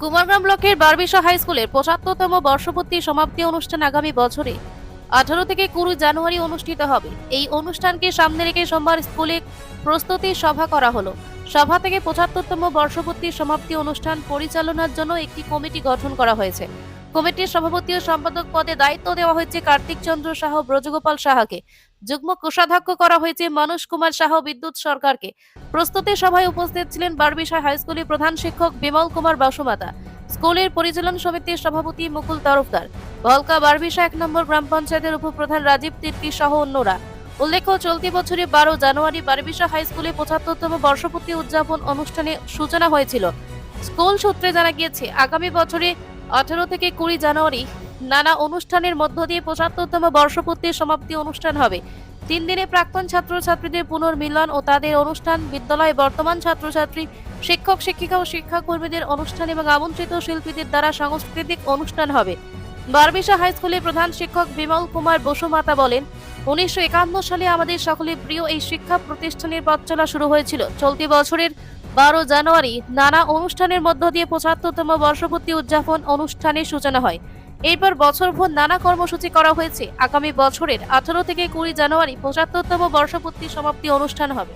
কুমারগ্রাম ব্লকের বারবিশা হাই স্কুলের ৭৫তম বর্ষপূর্তি সমাপ্তি অনুষ্ঠান আগামী বছরে 18 থেকে 20 জানুয়ারি অনুষ্ঠিত হবে। এই অনুষ্ঠানকে সামনে রেখে সোমবার স্কুলে প্রস্তুতি সভা করা হলো। সভা থেকে ৭৫তম বর্ষপূর্তি সমাপ্তি অনুষ্ঠান পরিচালনার জন্য একটি কমিটি গঠন করা হয়েছে। কমিটির সভাপতি ও সম্পাদক পদে দায়িত্ব দেওয়া হয়েছে কার্তিক চন্দ্র সাহা, ব্রজগোপাল সাহাকে। যুগ্ম কোষাধ্যক্ষ করা হয়েছে মানুষ কুমার সাহা, বিদ্যুৎ সরকারকে। প্রস্তুতি সভায় উপস্থিত ছিলেন বারবিশা হাই স্কুলের প্রধান শিক্ষক বিমল কুমার বসুমাতা, স্কুলের পরিচালন সমিতির সভাপতি মুকুল তরফদার, ভলকা বারবিশা 1 নম্বর গ্রাম পঞ্চায়েতের উপপ্রধান রাজীব তির্কি সহ অন্যরা। উল্লেখ্য, চলতি বছরে 12 জানুয়ারি বারবিশা হাই স্কুলে ৭৫তম বর্ষপূর্তি উদযাপন অনুষ্ঠানে সূচনা হয়েছিল। স্কুল সূত্রে জানা গিয়েছে, আগামী বছরে 18 থেকে 20 জানুয়ারি নানা অনুষ্ঠানের মধ্য দিয়ে ৭৫তম বর্ষপূর্তির সমাপ্তি অনুষ্ঠান হবে। 3 দিনে প্রাক্তন ছাত্রছাত্রীদের পুনর্মিলন ও তাদের অনুষ্ঠান, বিদ্যালয়ে বর্তমান ছাত্রছাত্রী, শিক্ষক শিক্ষিকা ও শিক্ষাকর্মীদের অনুষ্ঠান এবং আমন্ত্রিত শিল্পীদের দ্বারা সাংস্কৃতিক অনুষ্ঠান হবে। বারবিশা হাই স্কুলের প্রধান শিক্ষক বিমল কুমার বসুমাতা বলেন, 1951 সালে আমাদের সকলের প্রিয় এই শিক্ষা প্রতিষ্ঠানের পথ চলা শুরু হয়েছিল। চলতি বছরের 12 জানুয়ারি নানা অনুষ্ঠানের মধ্য দিয়ে ৭৫তম বর্ষপূর্তি উদযাপন অনুষ্ঠানের সূচনা হয়। এরপর বছরভর নানা কর্মসূচি করা হয়েছে। আগামী বছরের 18 থেকে 20 জানুয়ারি ৭৫তম বর্ষপূর্তি সমাপ্তি অনুষ্ঠান হবে।